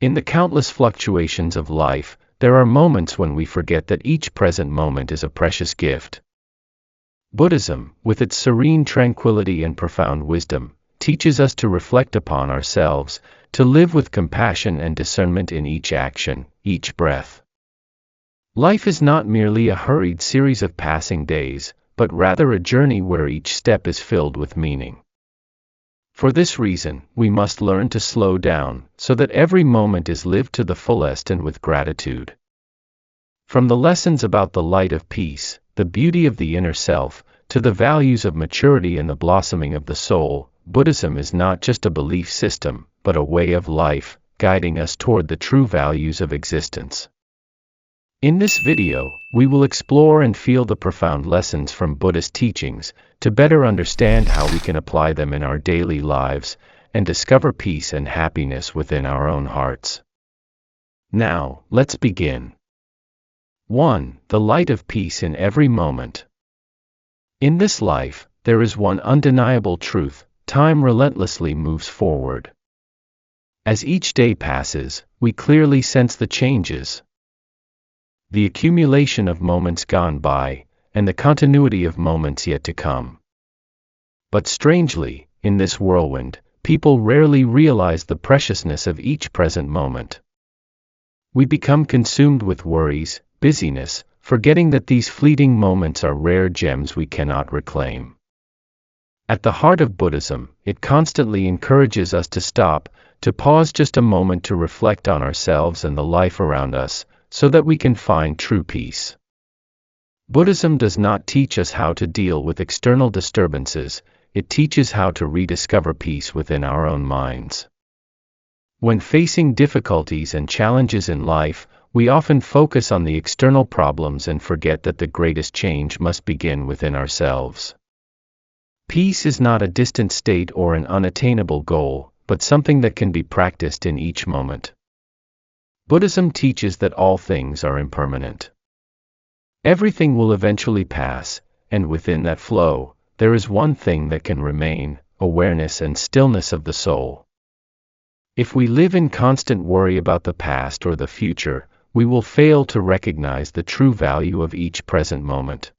In the countless fluctuations of life, there are moments when we forget that each present moment is a precious gift. Buddhism, with its serene tranquility and profound wisdom, teaches us to reflect upon ourselves, to live with compassion and discernment in each action, each breath. Life is not merely a hurried series of passing days, but rather a journey where each step is filled with meaning. For this reason, we must learn to slow down, so that every moment is lived to the fullest and with gratitude. From the lessons about the light of peace, the beauty of the inner self, to the values of maturity and the blossoming of the soul, Buddhism is not just a belief system, but a way of life, guiding us toward the true values of existence. In this video, we will explore and feel the profound lessons from Buddhist teachings, to better understand how we can apply them in our daily lives, and discover peace and happiness within our own hearts. Now, let's begin. 1. The light of peace in every moment. In this life, there is one undeniable truth: time relentlessly moves forward. As each day passes, we clearly sense the changes. The accumulation of moments gone by, and the continuity of moments yet to come. But strangely, in this whirlwind, people rarely realize the preciousness of each present moment. We become consumed with worries, busyness, forgetting that these fleeting moments are rare gems we cannot reclaim. At the heart of Buddhism, it constantly encourages us to stop, to pause just a moment to reflect on ourselves and the life around us, so that we can find true peace. Buddhism does not teach us how to deal with external disturbances, it teaches how to rediscover peace within our own minds. When facing difficulties and challenges in life, we often focus on the external problems and forget that the greatest change must begin within ourselves. Peace is not a distant state or an unattainable goal, but something that can be practiced in each moment. Buddhism teaches that all things are impermanent. Everything will eventually pass, and within that flow, there is one thing that can remain: awareness and stillness of the soul. If we live in constant worry about the past or the future, we will fail to recognize the true value of each present moment.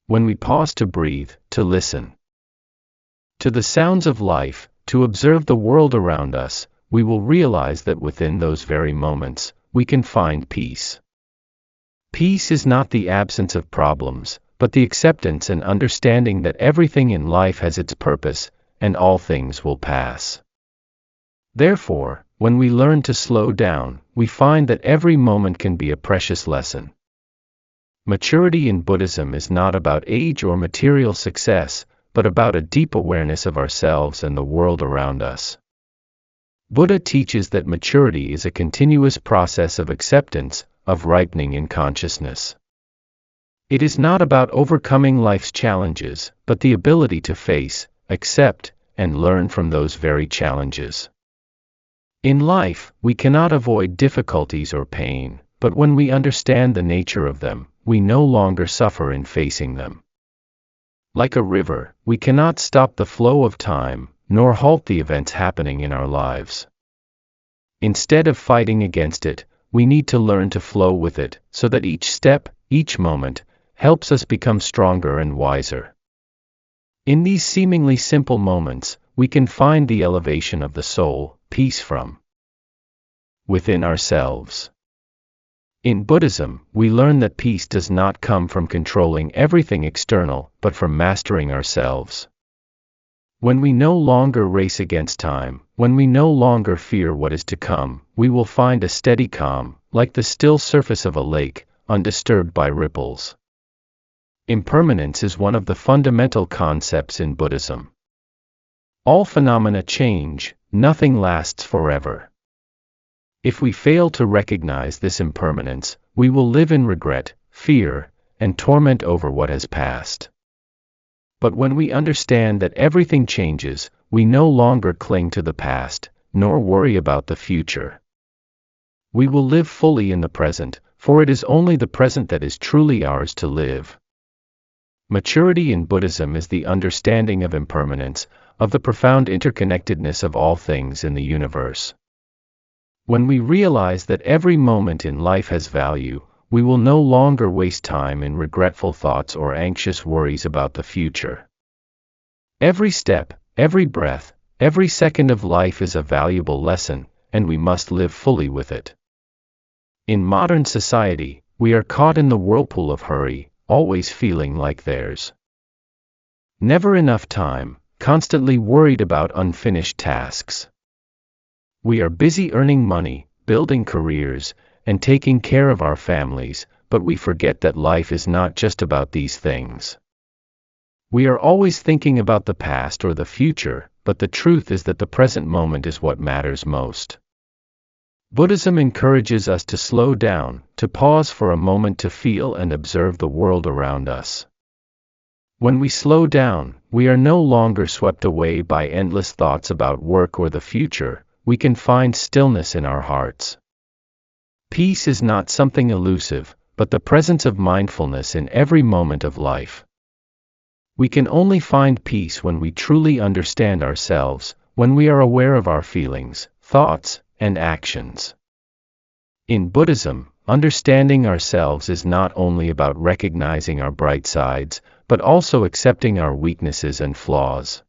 When we pause to breathe, to listen to the sounds of life, to observe the world around us, we will realize that within those very moments, we can find peace. Peace is not the absence of problems, but the acceptance and understanding that everything in life has its purpose, and all things will pass. Therefore, when we learn to slow down, we find that every moment can be a precious lesson. Maturity in Buddhism is not about age or material success, but about a deep awareness of ourselves and the world around us. Buddha teaches that maturity is a continuous process of acceptance, of ripening in consciousness. It is not about overcoming life's challenges, but the ability to face, accept, and learn from those very challenges. In life, we cannot avoid difficulties or pain, but when we understand the nature of them, we no longer suffer in facing them. Like a river, we cannot stop the flow of time, nor halt the events happening in our lives. Instead of fighting against it, we need to learn to flow with it, so that each step, each moment, helps us become stronger and wiser. In these seemingly simple moments, we can find the elevation of the soul, peace from within ourselves. In Buddhism, we learn that peace does not come from controlling everything external, but from mastering ourselves. When we no longer race against time, when we no longer fear what is to come, we will find a steady calm, like the still surface of a lake, undisturbed by ripples. Impermanence is one of the fundamental concepts in Buddhism. All phenomena change, nothing lasts forever. If we fail to recognize this impermanence, we will live in regret, fear, and torment over what has passed. But when we understand that everything changes, we no longer cling to the past, nor worry about the future. We will live fully in the present, for it is only the present that is truly ours to live. Maturity in Buddhism is the understanding of impermanence, of the profound interconnectedness of all things in the universe. When we realize that every moment in life has value, we will no longer waste time in regretful thoughts or anxious worries about the future. Every step, every breath, every second of life is a valuable lesson, and we must live fully with it. In modern society, we are caught in the whirlpool of hurry, always feeling like there's never enough time, constantly worried about unfinished tasks. We are busy earning money, building careers, and taking care of our families, but we forget that life is not just about these things. We are always thinking about the past or the future, but the truth is that the present moment is what matters most. Buddhism encourages us to slow down, to pause for a moment to feel and observe the world around us. When we slow down, we are no longer swept away by endless thoughts about work or the future. We can find stillness in our hearts. Peace is not something elusive, but the presence of mindfulness in every moment of life. We can only find peace when we truly understand ourselves, when we are aware of our feelings, thoughts, and actions. In Buddhism, understanding ourselves is not only about recognizing our bright sides, but also accepting our weaknesses and flaws.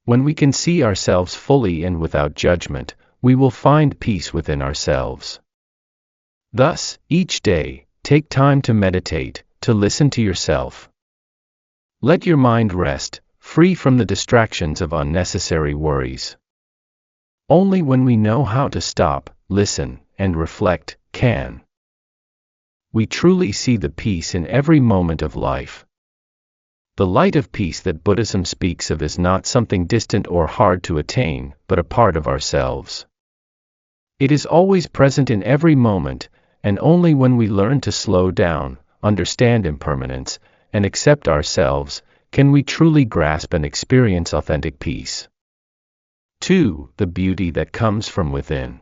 When we can see ourselves fully and without judgment, we will find peace within ourselves. Thus, each day, take time to meditate, to listen to yourself. Let your mind rest, free from the distractions of unnecessary worries. Only when we know how to stop, listen, and reflect, can we truly see the peace in every moment of life. The light of peace that Buddhism speaks of is not something distant or hard to attain, but a part of ourselves. It is always present in every moment, and only when we learn to slow down, understand impermanence, and accept ourselves, can we truly grasp and experience authentic peace. 2. The beauty that comes from within.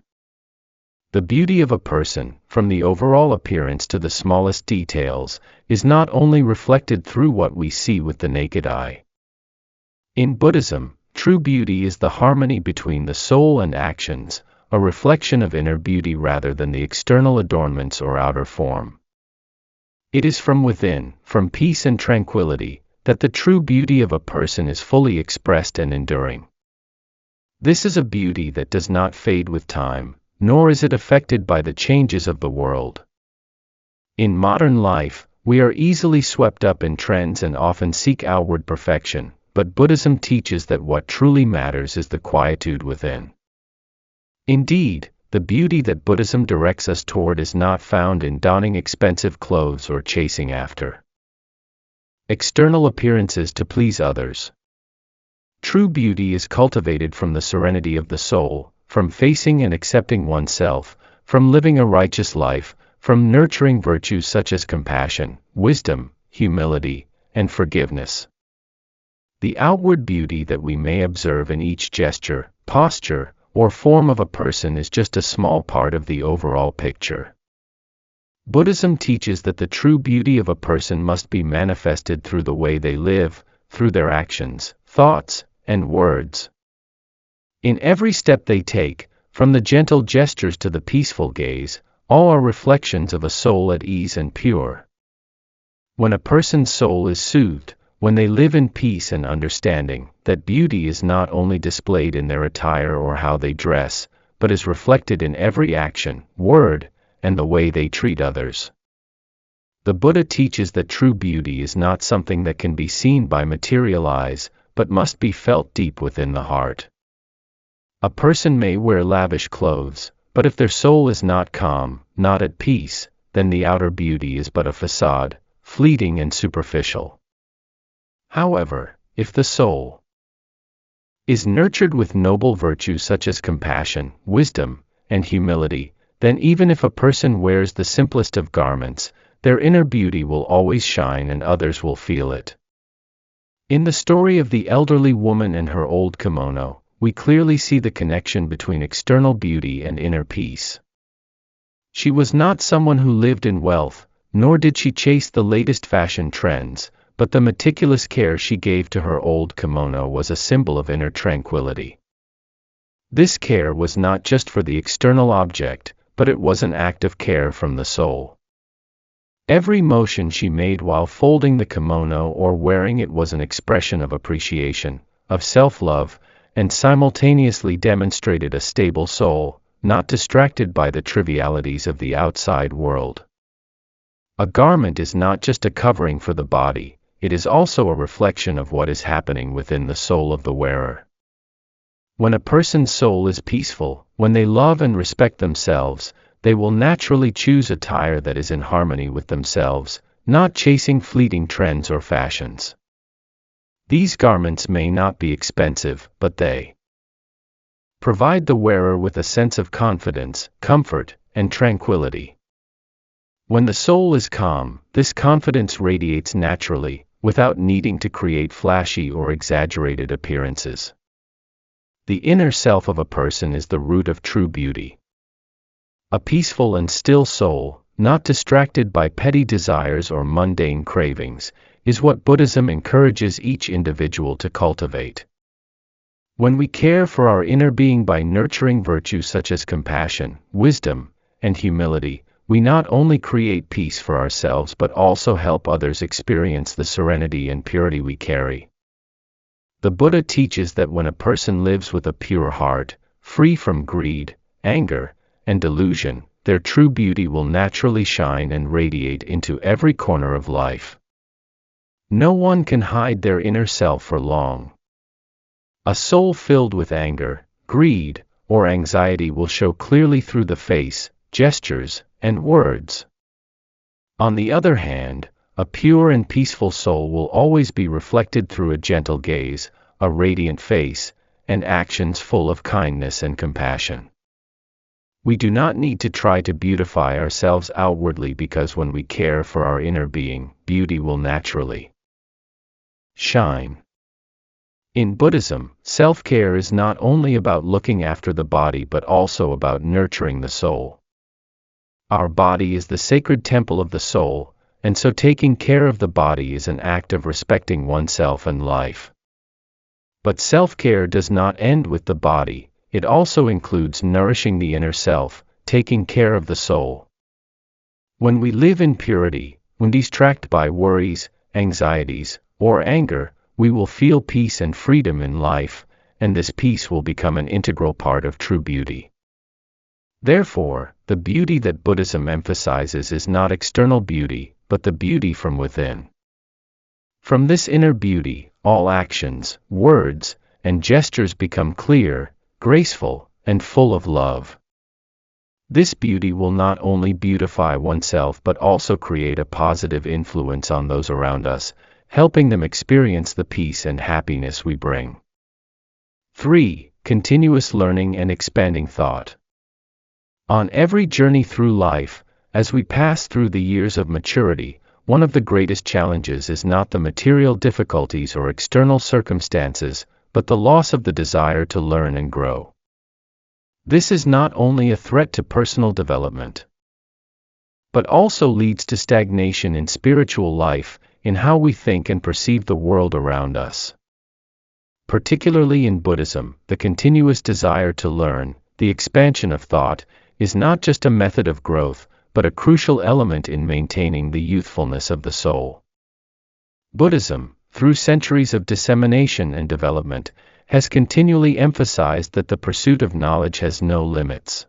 The beauty of a person, from the overall appearance to the smallest details, is not only reflected through what we see with the naked eye. In Buddhism, true beauty is the harmony between the soul and actions, a reflection of inner beauty rather than the external adornments or outer form. It is from within, from peace and tranquility, that the true beauty of a person is fully expressed and enduring. This is a beauty that does not fade with time, nor is it affected by the changes of the world. In modern life, we are easily swept up in trends and often seek outward perfection, but Buddhism teaches that what truly matters is the quietude within. Indeed, the beauty that Buddhism directs us toward is not found in donning expensive clothes or chasing after external appearances to please others. True beauty is cultivated from the serenity of the soul, from facing and accepting oneself, from living a righteous life, from nurturing virtues such as compassion, wisdom, humility, and forgiveness. The outward beauty that we may observe in each gesture, posture, or form of a person is just a small part of the overall picture. Buddhism teaches that the true beauty of a person must be manifested through the way they live, through their actions, thoughts, and words. In every step they take, from the gentle gestures to the peaceful gaze, all are reflections of a soul at ease and pure. When a person's soul is soothed, when they live in peace and understanding, that beauty is not only displayed in their attire or how they dress, but is reflected in every action, word, and the way they treat others. The Buddha teaches that true beauty is not something that can be seen by material eyes, but must be felt deep within the heart. A person may wear lavish clothes, but if their soul is not calm, not at peace, then the outer beauty is but a facade, fleeting and superficial. However, if the soul is nurtured with noble virtues such as compassion, wisdom, and humility, then even if a person wears the simplest of garments, their inner beauty will always shine and others will feel it. In the story of the elderly woman and her old kimono, we clearly see the connection between external beauty and inner peace. She was not someone who lived in wealth, nor did she chase the latest fashion trends, but the meticulous care she gave to her old kimono was a symbol of inner tranquility. This care was not just for the external object, but it was an act of care from the soul. Every motion she made while folding the kimono or wearing it was an expression of appreciation, of self-love, and simultaneously demonstrated a stable soul, not distracted by the trivialities of the outside world. A garment is not just a covering for the body, it is also a reflection of what is happening within the soul of the wearer. When a person's soul is peaceful, when they love and respect themselves, they will naturally choose attire that is in harmony with themselves, not chasing fleeting trends or fashions. These garments may not be expensive, but they provide the wearer with a sense of confidence, comfort, and tranquility. When the soul is calm, this confidence radiates naturally, without needing to create flashy or exaggerated appearances. The inner self of a person is the root of true beauty. A peaceful and still soul, not distracted by petty desires or mundane cravings, is what Buddhism encourages each individual to cultivate. When we care for our inner being by nurturing virtues such as compassion, wisdom, and humility, we not only create peace for ourselves but also help others experience the serenity and purity we carry. The Buddha teaches that when a person lives with a pure heart, free from greed, anger, and delusion, their true beauty will naturally shine and radiate into every corner of life. No one can hide their inner self for long. A soul filled with anger, greed, or anxiety will show clearly through the face, gestures, and words. On the other hand, a pure and peaceful soul will always be reflected through a gentle gaze, a radiant face, and actions full of kindness and compassion. We do not need to try to beautify ourselves outwardly because when we care for our inner being, beauty will naturally shine. In Buddhism, self-care is not only about looking after the body but also about nurturing the soul. Our body is the sacred temple of the soul, and so taking care of the body is an act of respecting oneself and life. But self-care does not end with the body. It also includes nourishing the inner self, taking care of the soul. When we live in purity, when distracted by worries, anxieties, or anger, we will feel peace and freedom in life, and this peace will become an integral part of true beauty. Therefore, the beauty that Buddhism emphasizes is not external beauty, but the beauty from within. From this inner beauty, all actions, words, and gestures become clear, graceful, and full of love. This beauty will not only beautify oneself but also create a positive influence on those around us, helping them experience the peace and happiness we bring. 3. Continuous learning and expanding thought. On every journey through life, as we pass through the years of maturity, one of the greatest challenges is not the material difficulties or external circumstances, but the loss of the desire to learn and grow. This is not only a threat to personal development, but also leads to stagnation in spiritual life, in how we think and perceive the world around us. Particularly in Buddhism, the continuous desire to learn, the expansion of thought, is not just a method of growth, but a crucial element in maintaining the youthfulness of the soul. Buddhism, through centuries of dissemination and development, has continually emphasized that the pursuit of knowledge has no limits.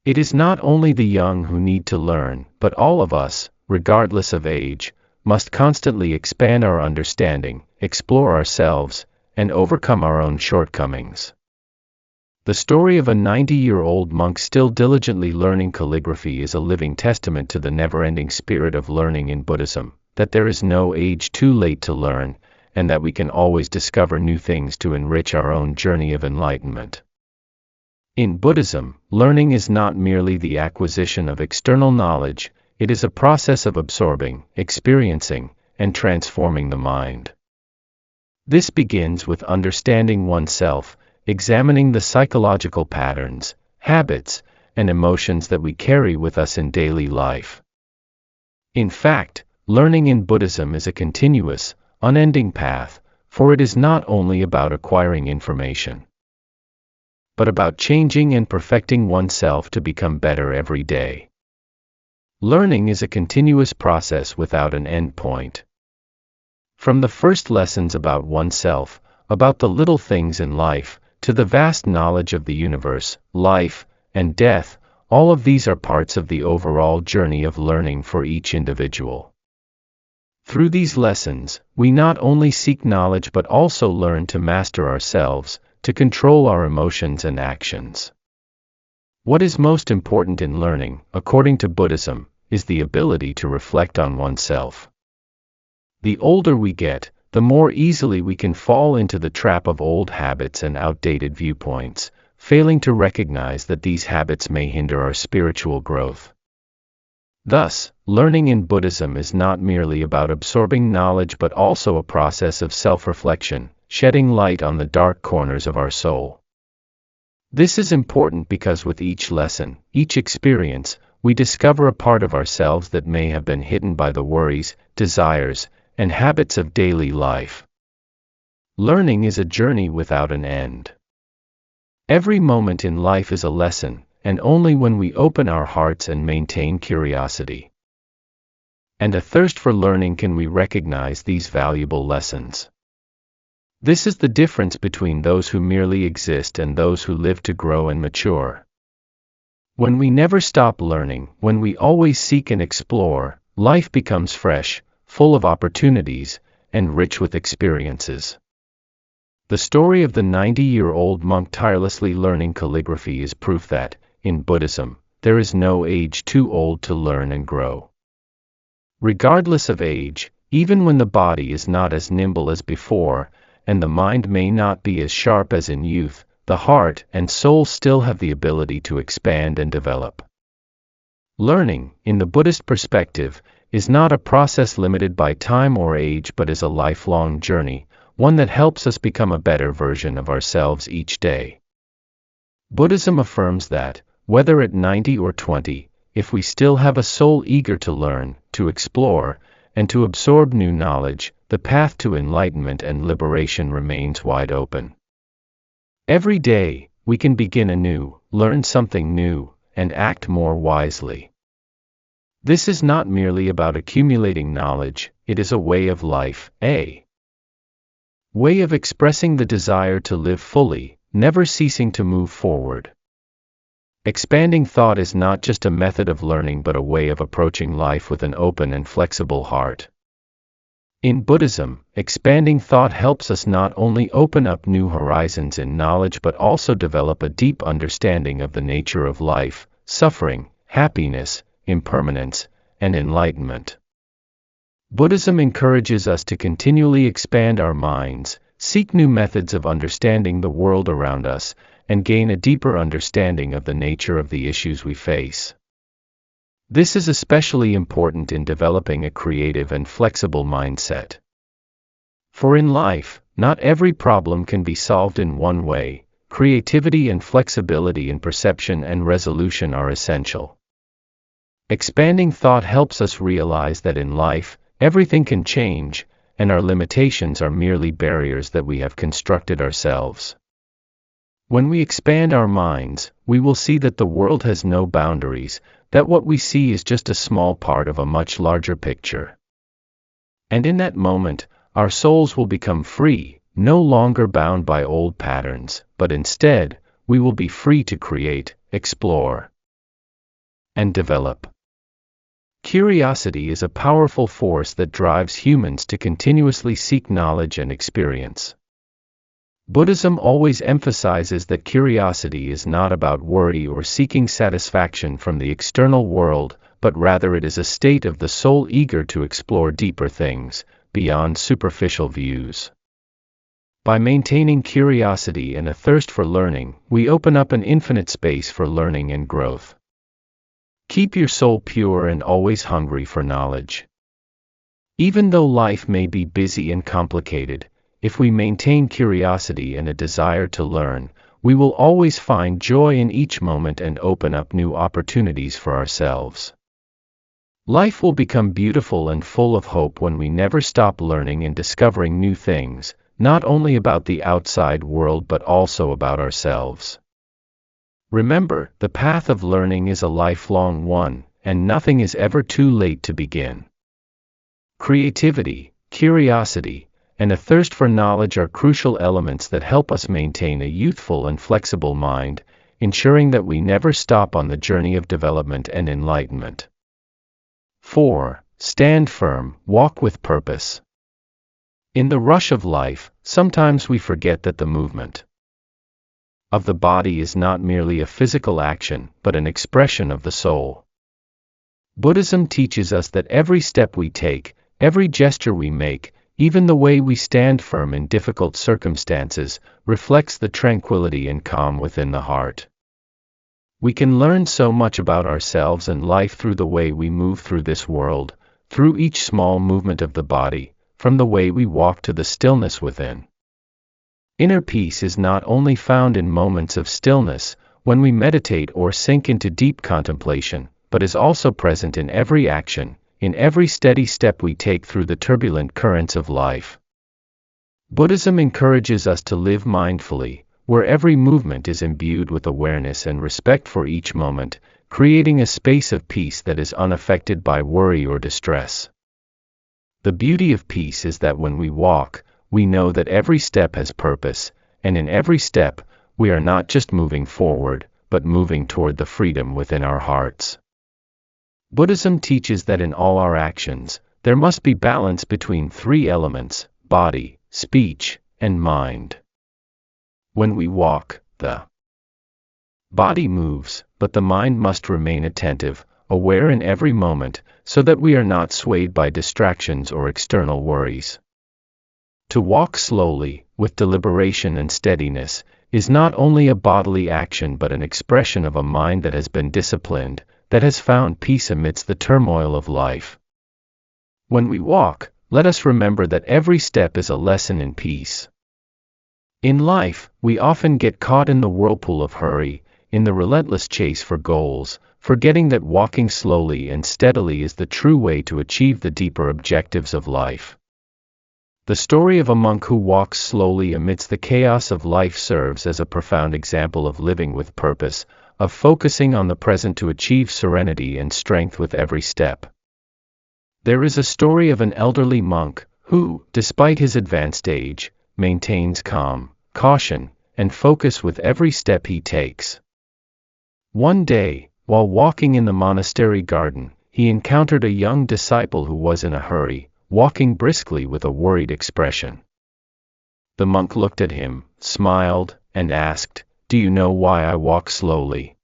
It is not only the young who need to learn, but all of us, regardless of age, must constantly expand our understanding, explore ourselves, and overcome our own shortcomings. The story of a 90-year-old monk still diligently learning calligraphy is a living testament to the never-ending spirit of learning in Buddhism, that there is no age too late to learn, and that we can always discover new things to enrich our own journey of enlightenment. In Buddhism, learning is not merely the acquisition of external knowledge, it is a process of absorbing, experiencing, and transforming the mind. This begins with understanding oneself, examining the psychological patterns, habits, and emotions that we carry with us in daily life. In fact, learning in Buddhism is a continuous, unending path, for it is not only about acquiring information, but about changing and perfecting oneself to become better every day. Learning is a continuous process without an end point. From the first lessons about oneself, about the little things in life, to the vast knowledge of the universe, life, and death, all of these are parts of the overall journey of learning for each individual. Through these lessons, we not only seek knowledge but also learn to master ourselves, to control our emotions and actions. What is most important in learning, according to Buddhism, is the ability to reflect on oneself. The older we get, the more easily we can fall into the trap of old habits and outdated viewpoints, failing to recognize that these habits may hinder our spiritual growth. Thus, learning in Buddhism is not merely about absorbing knowledge but also a process of self-reflection, shedding light on the dark corners of our soul. This is important because with each lesson, each experience, we discover a part of ourselves that may have been hidden by the worries, desires, and habits of daily life. Learning is a journey without an end. Every moment in life is a lesson, and only when we open our hearts and maintain curiosity and a thirst for learning can we recognize these valuable lessons. This is the difference between those who merely exist and those who live to grow and mature. When we never stop learning, when we always seek and explore, life becomes fresh, full of opportunities, and rich with experiences. The story of the 90-year-old monk tirelessly learning calligraphy is proof that, in Buddhism, there is no age too old to learn and grow. Regardless of age, even when the body is not as nimble as before, and the mind may not be as sharp as in youth, the heart and soul still have the ability to expand and develop. Learning, in the Buddhist perspective, is not a process limited by time or age but is a lifelong journey, one that helps us become a better version of ourselves each day. Buddhism affirms that, whether at 90 or 20, if we still have a soul eager to learn, to explore, and to absorb new knowledge, the path to enlightenment and liberation remains wide open. Every day, we can begin anew, learn something new, and act more wisely. This is not merely about accumulating knowledge, it is a way of life, a way of expressing the desire to live fully, never ceasing to move forward. Expanding thought is not just a method of learning but a way of approaching life with an open and flexible heart. In Buddhism, expanding thought helps us not only open up new horizons in knowledge but also develop a deep understanding of the nature of life, suffering, happiness, impermanence, and enlightenment. Buddhism encourages us to continually expand our minds, seek new methods of understanding the world around us, and gain a deeper understanding of the nature of the issues we face. This is especially important in developing a creative and flexible mindset. For in life, not every problem can be solved in one way. Creativity and flexibility in perception and resolution are essential. Expanding thought helps us realize that in life, everything can change, and our limitations are merely barriers that we have constructed ourselves. When we expand our minds, we will see that the world has no boundaries, that what we see is just a small part of a much larger picture. And in that moment, our souls will become free, no longer bound by old patterns, but instead, we will be free to create, explore, and develop. Curiosity is a powerful force that drives humans to continuously seek knowledge and experience. Buddhism always emphasizes that curiosity is not about worry or seeking satisfaction from the external world, but rather it is a state of the soul eager to explore deeper things, beyond superficial views. By maintaining curiosity and a thirst for learning, we open up an infinite space for learning and growth. Keep your soul pure and always hungry for knowledge. Even though life may be busy and complicated, if we maintain curiosity and a desire to learn, we will always find joy in each moment and open up new opportunities for ourselves. Life will become beautiful and full of hope when we never stop learning and discovering new things, not only about the outside world but also about ourselves. Remember, the path of learning is a lifelong one, and nothing is ever too late to begin. Creativity, curiosity, and a thirst for knowledge are crucial elements that help us maintain a youthful and flexible mind, ensuring that we never stop on the journey of development and enlightenment. 4. Stand firm, walk with purpose. In the rush of life, sometimes we forget that the movement of the body is not merely a physical action, but an expression of the soul. Buddhism teaches us that every step we take, every gesture we make, even the way we stand firm in difficult circumstances, reflects the tranquility and calm within the heart. We can learn so much about ourselves and life through the way we move through this world, through each small movement of the body, from the way we walk to the stillness within. Inner peace is not only found in moments of stillness, when we meditate or sink into deep contemplation, but is also present in every action, in every steady step we take through the turbulent currents of life. Buddhism encourages us to live mindfully, where every movement is imbued with awareness and respect for each moment, creating a space of peace that is unaffected by worry or distress. The beauty of peace is that when we walk, we know that every step has purpose, and in every step, we are not just moving forward, but moving toward the freedom within our hearts. Buddhism teaches that in all our actions, there must be balance between three elements: body, speech, and mind. When we walk, the body moves, but the mind must remain attentive, aware in every moment, so that we are not swayed by distractions or external worries. To walk slowly, with deliberation and steadiness, is not only a bodily action but an expression of a mind that has been disciplined, that has found peace amidst the turmoil of life. When we walk, let us remember that every step is a lesson in peace. In life, we often get caught in the whirlpool of hurry, in the relentless chase for goals, forgetting that walking slowly and steadily is the true way to achieve the deeper objectives of life. The story of a monk who walks slowly amidst the chaos of life serves as a profound example of living with purpose, of focusing on the present to achieve serenity and strength with every step. There is a story of an elderly monk who, despite his advanced age, maintains calm, caution, and focus with every step he takes. One day, while walking in the monastery garden, he encountered a young disciple who was in a hurry, walking briskly with a worried expression. The monk looked at him, smiled, and asked, "Do you know why I walk slowly?"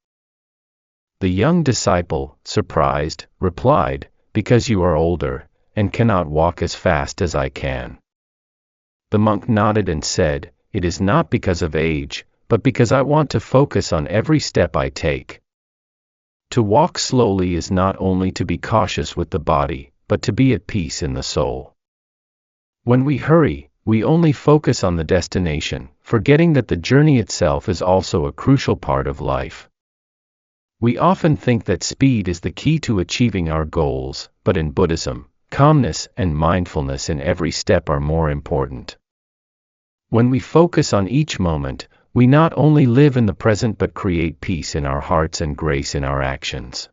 The young disciple, surprised, replied, "Because you are older, and cannot walk as fast as I can." The monk nodded and said, "It is not because of age, but because I want to focus on every step I take." To walk slowly is not only to be cautious with the body, but to be at peace in the soul. When we hurry, we only focus on the destination, forgetting that the journey itself is also a crucial part of life. We often think that speed is the key to achieving our goals, but in Buddhism, calmness and mindfulness in every step are more important. When we focus on each moment, we not only live in the present but create peace in our hearts and grace in our actions.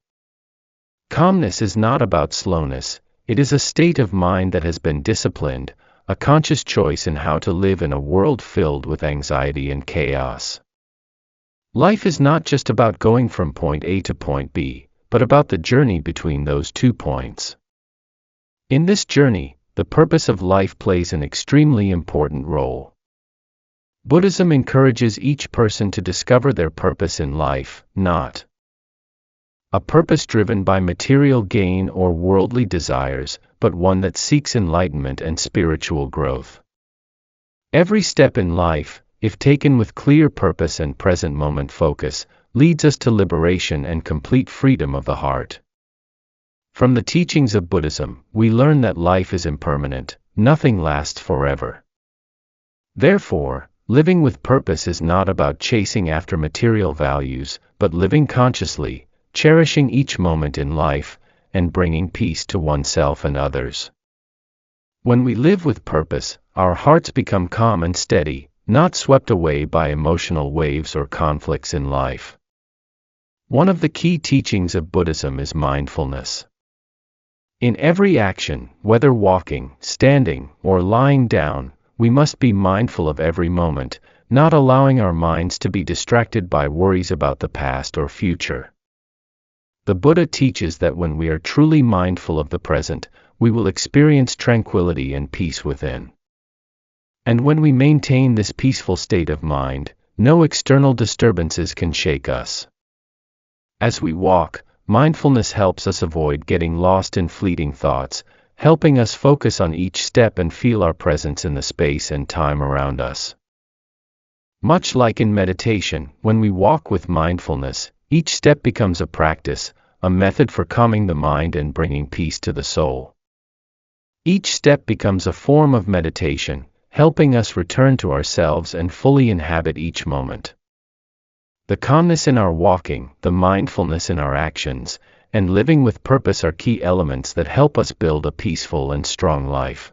Calmness is not about slowness, it is a state of mind that has been disciplined, a conscious choice in how to live in a world filled with anxiety and chaos. Life is not just about going from point A to point B, but about the journey between those 2 points. In this journey, the purpose of life plays an extremely important role. Buddhism encourages each person to discover their purpose in life, not a purpose driven by material gain or worldly desires, but one that seeks enlightenment and spiritual growth. Every step in life, if taken with clear purpose and present moment focus, leads us to liberation and complete freedom of the heart. From the teachings of Buddhism, we learn that life is impermanent, nothing lasts forever. Therefore, living with purpose is not about chasing after material values, but living consciously, cherishing each moment in life, and bringing peace to oneself and others. When we live with purpose, our hearts become calm and steady, not swept away by emotional waves or conflicts in life. One of the key teachings of Buddhism is mindfulness. In every action, whether walking, standing, or lying down, we must be mindful of every moment, not allowing our minds to be distracted by worries about the past or future. The Buddha teaches that when we are truly mindful of the present, we will experience tranquility and peace within. And when we maintain this peaceful state of mind, no external disturbances can shake us. As we walk, mindfulness helps us avoid getting lost in fleeting thoughts, helping us focus on each step and feel our presence in the space and time around us. Much like in meditation, when we walk with mindfulness, each step becomes a practice, a method for calming the mind and bringing peace to the soul. Each step becomes a form of meditation, helping us return to ourselves and fully inhabit each moment. The calmness in our walking, the mindfulness in our actions, and living with purpose are key elements that help us build a peaceful and strong life.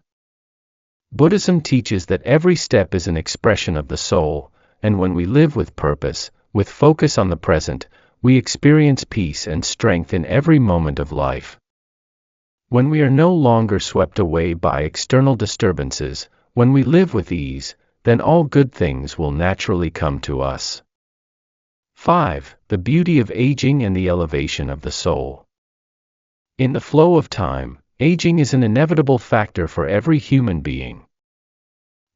Buddhism teaches that every step is an expression of the soul, and when we live with purpose, with focus on the present, we experience peace and strength in every moment of life. When we are no longer swept away by external disturbances, when we live with ease, then all good things will naturally come to us. 5. The beauty of aging and the elevation of the soul. In the flow of time, aging is an inevitable factor for every human being.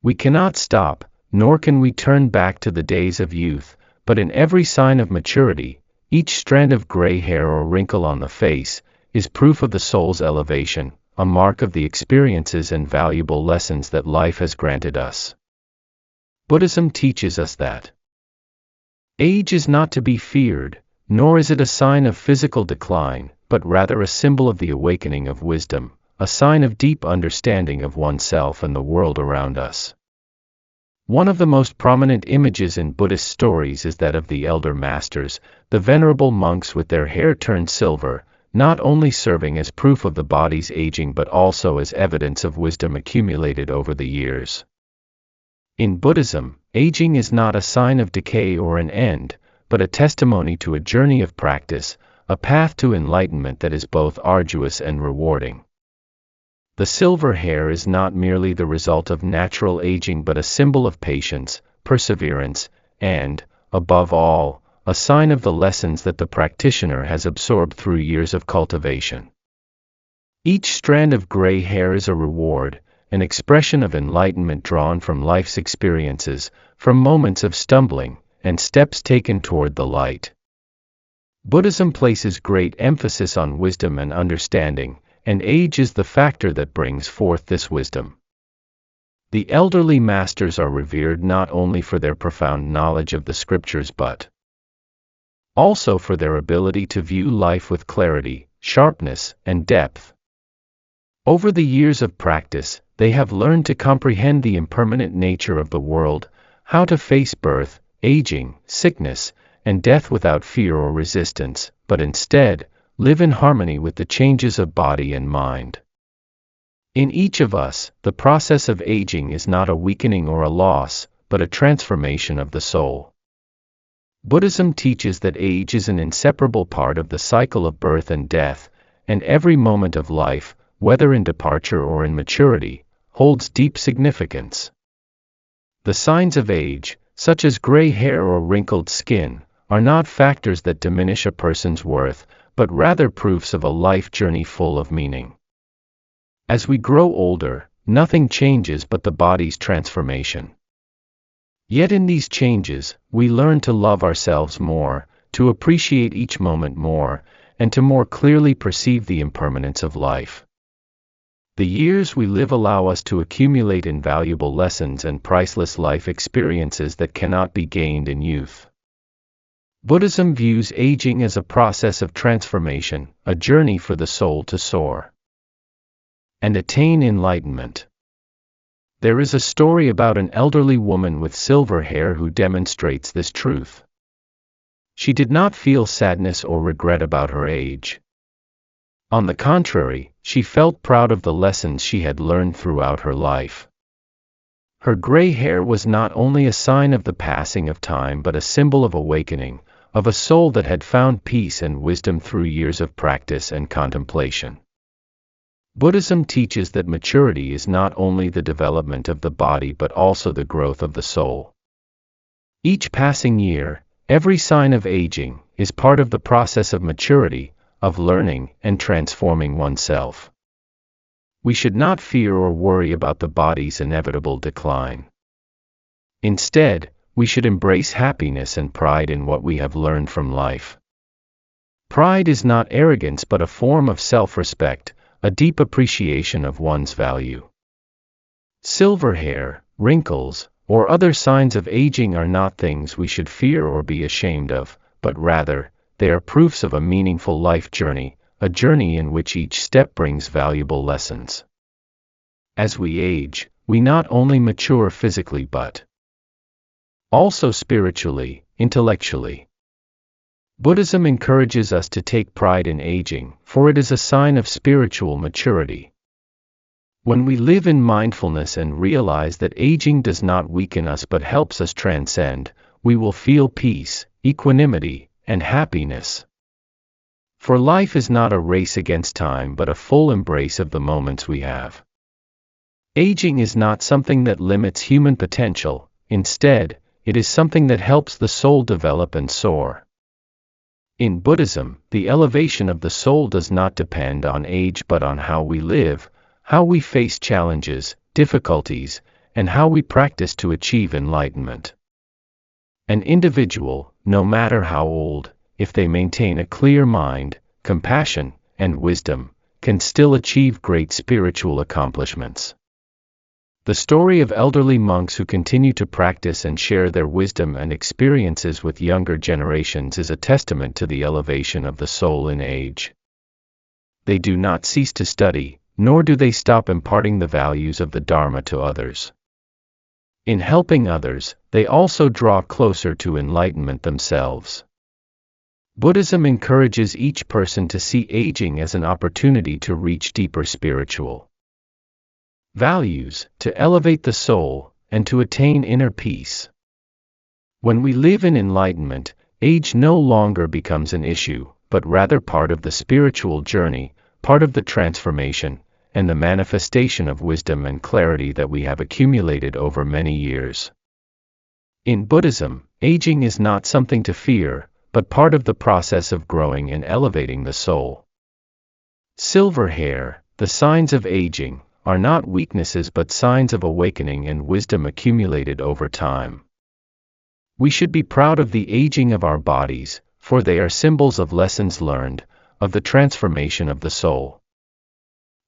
We cannot stop, nor can we turn back to the days of youth, but in every sign of maturity, each strand of gray hair or wrinkle on the face, is proof of the soul's elevation, a mark of the experiences and valuable lessons that life has granted us. Buddhism teaches us that age is not to be feared, nor is it a sign of physical decline, but rather a symbol of the awakening of wisdom, a sign of deep understanding of oneself and the world around us. One of the most prominent images in Buddhist stories is that of the elder masters, the venerable monks with their hair turned silver, not only serving as proof of the body's aging but also as evidence of wisdom accumulated over the years. In Buddhism, aging is not a sign of decay or an end, but a testimony to a journey of practice, a path to enlightenment that is both arduous and rewarding. The silver hair is not merely the result of natural aging but a symbol of patience, perseverance, and, above all, a sign of the lessons that the practitioner has absorbed through years of cultivation. Each strand of gray hair is a reward, an expression of enlightenment drawn from life's experiences, from moments of stumbling, and steps taken toward the light. Buddhism places great emphasis on wisdom and understanding, and age is the factor that brings forth this wisdom. The elderly masters are revered not only for their profound knowledge of the scriptures but also for their ability to view life with clarity, sharpness, and depth. Over the years of practice, they have learned to comprehend the impermanent nature of the world, how to face birth, aging, sickness, and death without fear or resistance, but instead, live in harmony with the changes of body and mind. In each of us, the process of aging is not a weakening or a loss, but a transformation of the soul. Buddhism teaches that age is an inseparable part of the cycle of birth and death, and every moment of life, whether in departure or in maturity, holds deep significance. The signs of age, such as gray hair or wrinkled skin, are not factors that diminish a person's worth, but rather proofs of a life journey full of meaning. As we grow older, nothing changes but the body's transformation. Yet in these changes, we learn to love ourselves more, to appreciate each moment more, and to more clearly perceive the impermanence of life. The years we live allow us to accumulate invaluable lessons and priceless life experiences that cannot be gained in youth. Buddhism views aging as a process of transformation, a journey for the soul to soar and attain enlightenment. There is a story about an elderly woman with silver hair who demonstrates this truth. She did not feel sadness or regret about her age. On the contrary, she felt proud of the lessons she had learned throughout her life. Her gray hair was not only a sign of the passing of time but a symbol of awakening, of a soul that had found peace and wisdom through years of practice and contemplation. Buddhism teaches that maturity is not only the development of the body but also the growth of the soul. Each passing year, every sign of aging, is part of the process of maturity, of learning and transforming oneself. We should not fear or worry about the body's inevitable decline. Instead, we should embrace happiness and pride in what we have learned from life. Pride is not arrogance but a form of self-respect, a deep appreciation of one's value. Silver hair, wrinkles, or other signs of aging are not things we should fear or be ashamed of, but rather, they are proofs of a meaningful life journey, a journey in which each step brings valuable lessons. As we age, we not only mature physically but also spiritually, intellectually. Buddhism encourages us to take pride in aging, for it is a sign of spiritual maturity. When we live in mindfulness and realize that aging does not weaken us but helps us transcend, we will feel peace, equanimity, and happiness. For life is not a race against time but a full embrace of the moments we have. Aging is not something that limits human potential, instead, it is something that helps the soul develop and soar. In Buddhism, the elevation of the soul does not depend on age but on how we live, how we face challenges, difficulties, and how we practice to achieve enlightenment. An individual, no matter how old, if they maintain a clear mind, compassion, and wisdom, can still achieve great spiritual accomplishments. The story of elderly monks who continue to practice and share their wisdom and experiences with younger generations is a testament to the elevation of the soul in age. They do not cease to study, nor do they stop imparting the values of the Dharma to others. In helping others, they also draw closer to enlightenment themselves. Buddhism encourages each person to see aging as an opportunity to reach deeper spiritual values, to elevate the soul, and to attain inner peace. When we live in enlightenment, age no longer becomes an issue, but rather part of the spiritual journey, part of the transformation, and the manifestation of wisdom and clarity that we have accumulated over many years. In Buddhism, aging is not something to fear, but part of the process of growing and elevating the soul. Silver hair, the signs of aging, are not weaknesses but signs of awakening and wisdom accumulated over time. We should be proud of the aging of our bodies, for they are symbols of lessons learned, of the transformation of the soul.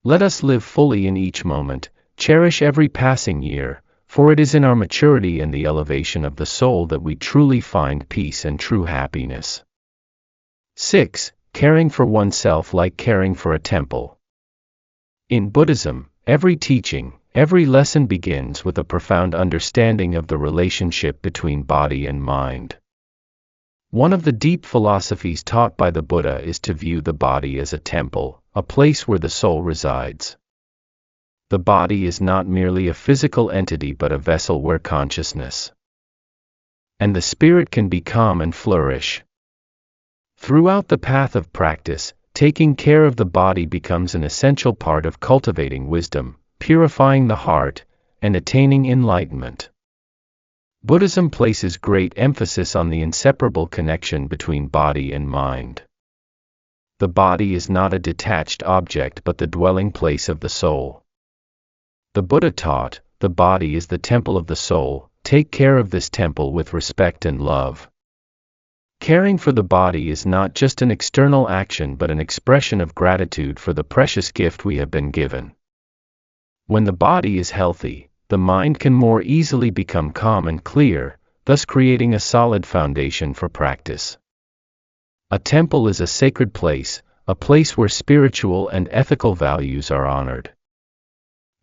Let us live fully in each moment, cherish every passing year, for it is in our maturity and the elevation of the soul that we truly find peace and true happiness. 6. Caring for oneself like caring for a temple. In Buddhism, every teaching, every lesson begins with a profound understanding of the relationship between body and mind. One of the deep philosophies taught by the Buddha is to view the body as a temple, a place where the soul resides. The body is not merely a physical entity but a vessel where consciousness and the spirit can be calm and flourish. Throughout the path of practice, taking care of the body becomes an essential part of cultivating wisdom, purifying the heart, and attaining enlightenment. Buddhism places great emphasis on the inseparable connection between body and mind. The body is not a detached object but the dwelling place of the soul. The Buddha taught, the body is the temple of the soul, take care of this temple with respect and love. Caring for the body is not just an external action but an expression of gratitude for the precious gift we have been given. When the body is healthy, the mind can more easily become calm and clear, thus creating a solid foundation for practice. A temple is a sacred place, a place where spiritual and ethical values are honored.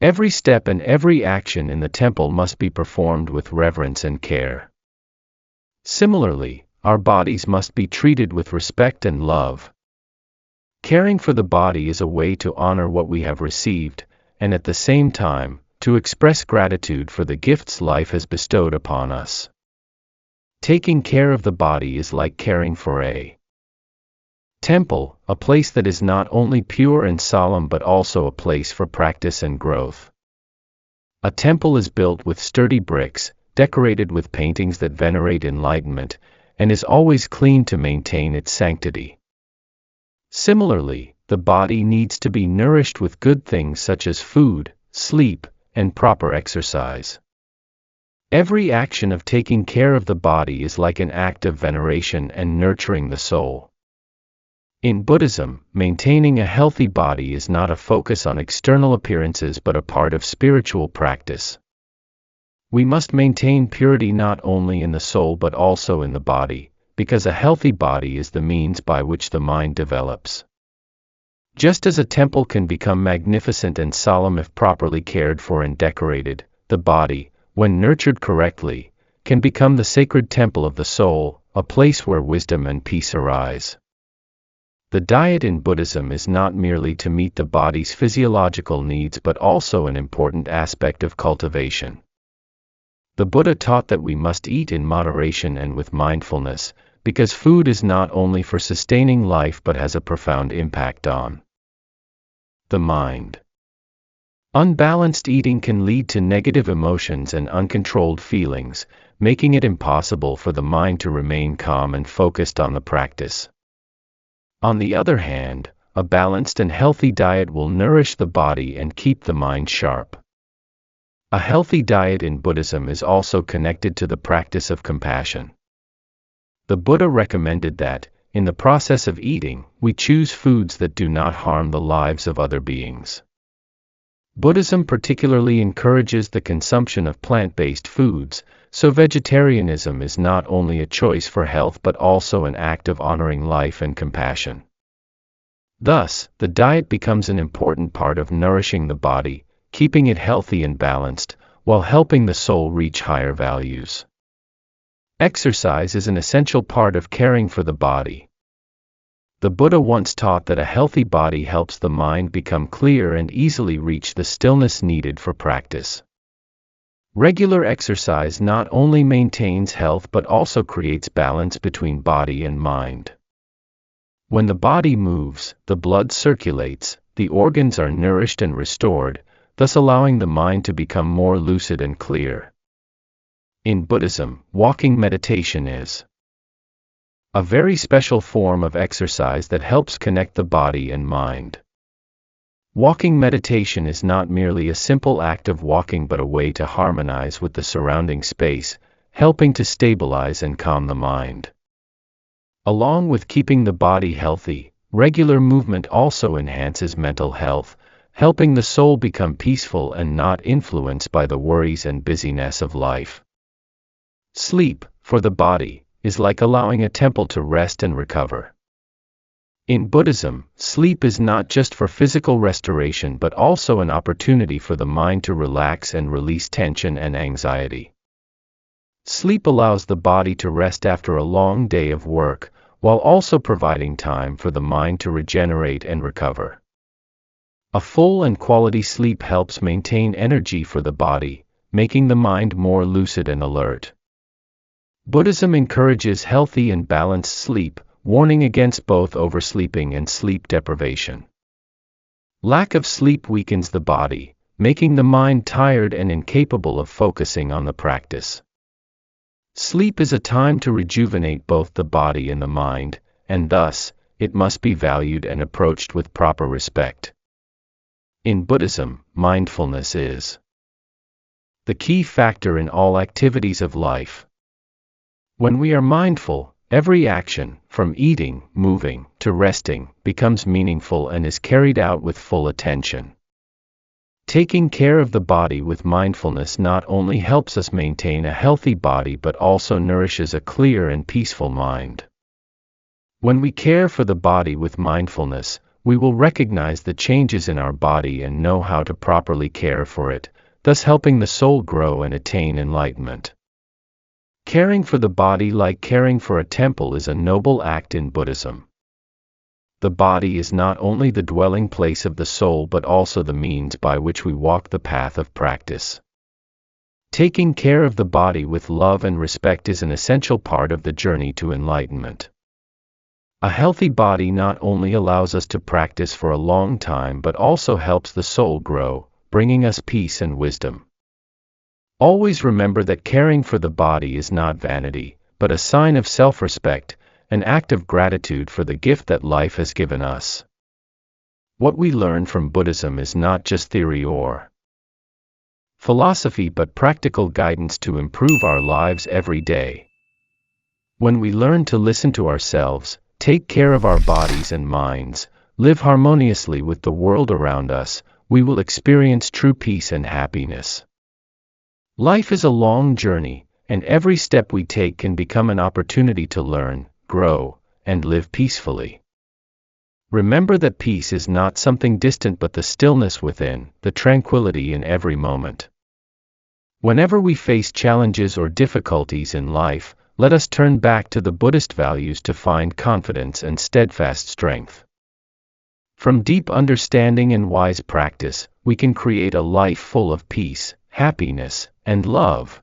Every step and every action in the temple must be performed with reverence and care. Similarly, our bodies must be treated with respect and love. Caring for the body is a way to honor what we have received, and at the same time, to express gratitude for the gifts life has bestowed upon us. Taking care of the body is like caring for a temple, a place that is not only pure and solemn but also a place for practice and growth. A temple is built with sturdy bricks, decorated with paintings that venerate enlightenment, and is always clean to maintain its sanctity. Similarly, the body needs to be nourished with good things such as food, sleep, and proper exercise. Every action of taking care of the body is like an act of veneration and nurturing the soul. In Buddhism, maintaining a healthy body is not a focus on external appearances but a part of spiritual practice. We must maintain purity not only in the soul but also in the body, because a healthy body is the means by which the mind develops. Just as a temple can become magnificent and solemn if properly cared for and decorated, the body, when nurtured correctly, can become the sacred temple of the soul, a place where wisdom and peace arise. The diet in Buddhism is not merely to meet the body's physiological needs but also an important aspect of cultivation. The Buddha taught that we must eat in moderation and with mindfulness, because food is not only for sustaining life but has a profound impact on the mind. Unbalanced eating can lead to negative emotions and uncontrolled feelings, making it impossible for the mind to remain calm and focused on the practice. On the other hand, a balanced and healthy diet will nourish the body and keep the mind sharp. A healthy diet in Buddhism is also connected to the practice of compassion. The Buddha recommended that, in the process of eating, we choose foods that do not harm the lives of other beings. Buddhism particularly encourages the consumption of plant-based foods, so vegetarianism is not only a choice for health but also an act of honoring life and compassion. Thus, the diet becomes an important part of nourishing the body, keeping it healthy and balanced, while helping the soul reach higher values. Exercise is an essential part of caring for the body. The Buddha once taught that a healthy body helps the mind become clear and easily reach the stillness needed for practice. Regular exercise not only maintains health but also creates balance between body and mind. When the body moves, the blood circulates, the organs are nourished and restored, thus allowing the mind to become more lucid and clear. In Buddhism, walking meditation is a very special form of exercise that helps connect the body and mind. Walking meditation is not merely a simple act of walking but a way to harmonize with the surrounding space, helping to stabilize and calm the mind. Along with keeping the body healthy, regular movement also enhances mental health, helping the soul become peaceful and not influenced by the worries and busyness of life. Sleep, for the body, is like allowing a temple to rest and recover. In Buddhism, sleep is not just for physical restoration but also an opportunity for the mind to relax and release tension and anxiety. Sleep allows the body to rest after a long day of work, while also providing time for the mind to regenerate and recover. A full and quality sleep helps maintain energy for the body, making the mind more lucid and alert. Buddhism encourages healthy and balanced sleep, warning against both oversleeping and sleep deprivation. Lack of sleep weakens the body, making the mind tired and incapable of focusing on the practice. Sleep is a time to rejuvenate both the body and the mind, and thus, it must be valued and approached with proper respect. In Buddhism, mindfulness is the key factor in all activities of life. When we are mindful, every action, from eating, moving, to resting, becomes meaningful and is carried out with full attention. Taking care of the body with mindfulness not only helps us maintain a healthy body but also nourishes a clear and peaceful mind. When we care for the body with mindfulness, we will recognize the changes in our body and know how to properly care for it, thus helping the soul grow and attain enlightenment. Caring for the body like caring for a temple is a noble act in Buddhism. The body is not only the dwelling place of the soul but also the means by which we walk the path of practice. Taking care of the body with love and respect is an essential part of the journey to enlightenment. A healthy body not only allows us to practice for a long time but also helps the soul grow, bringing us peace and wisdom. Always remember that caring for the body is not vanity, but a sign of self-respect, an act of gratitude for the gift that life has given us. What we learn from Buddhism is not just theory or philosophy but practical guidance to improve our lives every day. When we learn to listen to ourselves, take care of our bodies and minds, live harmoniously with the world around us, we will experience true peace and happiness. Life is a long journey, and every step we take can become an opportunity to learn, grow, and live peacefully. Remember that peace is not something distant but the stillness within, the tranquility in every moment. Whenever we face challenges or difficulties in life, let us turn back to the Buddhist values to find confidence and steadfast strength. From deep understanding and wise practice, we can create a life full of peace, happiness, and love.